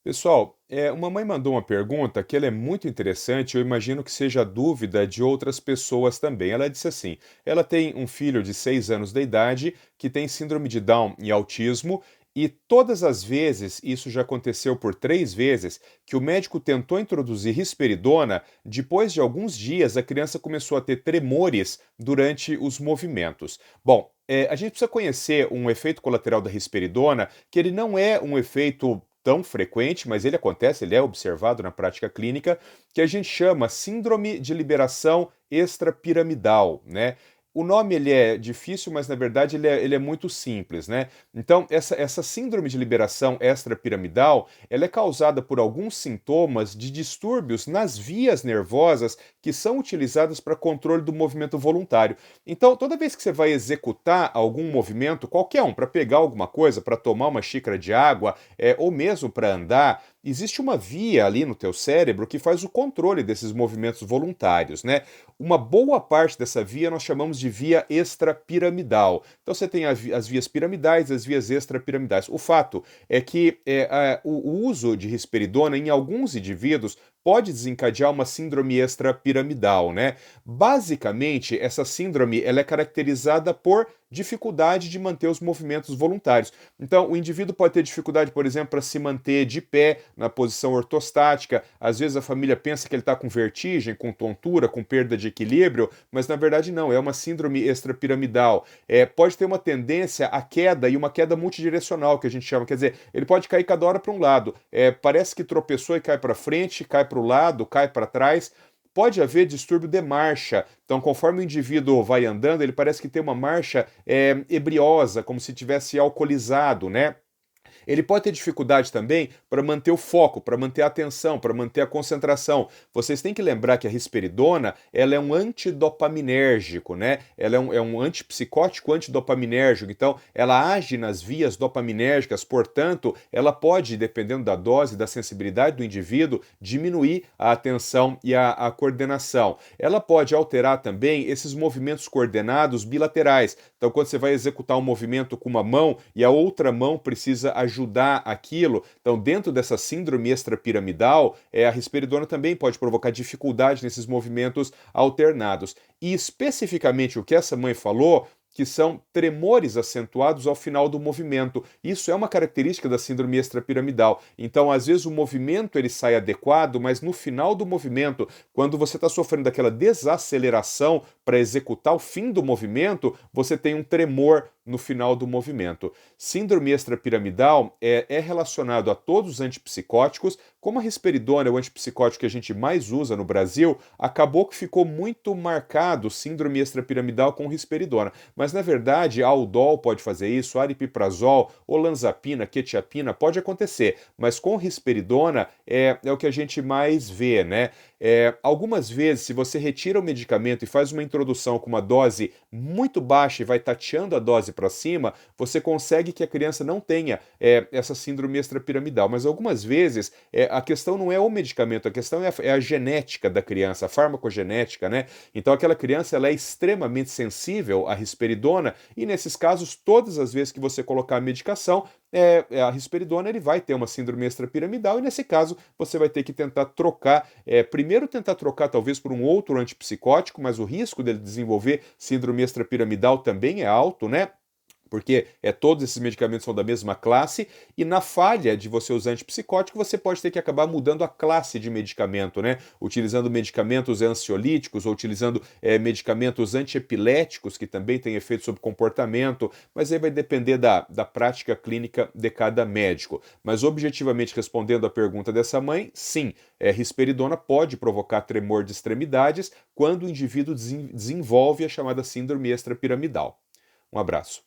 Pessoal, uma mãe mandou uma pergunta que ela é muito interessante, eu imagino que seja dúvida de outras pessoas também. Ela disse assim: ela tem um filho de 6 anos de idade que tem síndrome de Down e autismo, e todas as vezes, isso já aconteceu por 3 vezes, que o médico tentou introduzir risperidona, depois de alguns dias a criança começou a ter tremores durante os movimentos. Bom, a gente precisa conhecer um efeito colateral da risperidona, que ele não é um efeito tão frequente, mas ele acontece, ele é observado na prática clínica, que a gente chama síndrome de liberação extrapiramidal, né? O nome ele é difícil, mas na verdade ele é muito simples, né? Então, essa síndrome de liberação extrapiramidal, ela é causada por alguns sintomas de distúrbios nas vias nervosas que são utilizadas para controle do movimento voluntário. Então, toda vez que você vai executar algum movimento, qualquer um, para pegar alguma coisa, para tomar uma xícara de água, ou mesmo para andar, existe uma via ali no teu cérebro que faz o controle desses movimentos voluntários, né? Uma boa parte dessa via nós chamamos de via extrapiramidal. Então você tem as vias piramidais, as vias extrapiramidais. O fato é que o uso de risperidona em alguns indivíduos pode desencadear uma síndrome extrapiramidal, né? Basicamente, essa síndrome ela é caracterizada por dificuldade de manter os movimentos voluntários. Então, o indivíduo pode ter dificuldade, por exemplo, para se manter de pé na posição ortostática. Às vezes a família pensa que ele está com vertigem, com tontura, com perda de equilíbrio, mas na verdade não, é uma síndrome extrapiramidal. Pode ter uma tendência à queda e uma queda multidirecional, que a gente chama. Quer dizer, ele pode cair cada hora para um lado. Parece que tropeçou e cai para frente, cai para o lado, cai para trás. Pode haver distúrbio de marcha. Então, conforme o indivíduo vai andando, ele parece que tem uma marcha ebriosa, como se tivesse alcoolizado, né? Ele pode ter dificuldade também para manter o foco, para manter a atenção, para manter a concentração. Vocês têm que lembrar que a risperidona ela é um antidopaminérgico, né? Ela é um antipsicótico antidopaminérgico, então ela age nas vias dopaminérgicas, portanto, ela pode, dependendo da dose, da sensibilidade do indivíduo, diminuir a atenção e a coordenação. Ela pode alterar também esses movimentos coordenados bilaterais. Então, quando você vai executar um movimento com uma mão e a outra mão precisa ajudar aquilo, então dentro dessa síndrome extrapiramidal, a risperidona também pode provocar dificuldade nesses movimentos alternados. E especificamente o que essa mãe falou, que são tremores acentuados ao final do movimento. Isso é uma característica da síndrome extrapiramidal. Então, às vezes o movimento ele sai adequado, mas no final do movimento, quando você está sofrendo daquela desaceleração para executar o fim do movimento, você tem um tremor no final do movimento. Síndrome extrapiramidal é relacionado a todos os antipsicóticos. Como a risperidona é o antipsicótico que a gente mais usa no Brasil, acabou que ficou muito marcado síndrome extrapiramidal com risperidona. Mas na verdade, a Aldol pode fazer isso, aripiprazol, olanzapina, quetiapina, pode acontecer. Mas com risperidona é o que a gente mais vê, né? Algumas vezes, se você retira o medicamento e faz uma introdução com uma dose muito baixa e vai tateando a dose para cima, você consegue que a criança não tenha essa síndrome extrapiramidal. Mas algumas vezes a questão não é o medicamento, a questão é a genética da criança, a farmacogenética, né? Então aquela criança ela é extremamente sensível à risperidona e nesses casos, todas as vezes que você colocar a medicação, a risperidona ele vai ter uma síndrome extrapiramidal e nesse caso você vai ter que tentar trocar, primeiro tentar trocar talvez por um outro antipsicótico, mas o risco dele desenvolver síndrome extrapiramidal também é alto, né? Porque todos esses medicamentos são da mesma classe, e na falha de você usar antipsicótico, você pode ter que acabar mudando a classe de medicamento, né? Utilizando medicamentos ansiolíticos ou utilizando medicamentos antiepiléticos, que também têm efeito sobre comportamento, mas aí vai depender da prática clínica de cada médico. Mas objetivamente respondendo à pergunta dessa mãe, sim, risperidona pode provocar tremor de extremidades quando o indivíduo desenvolve a chamada síndrome extrapiramidal. Um abraço.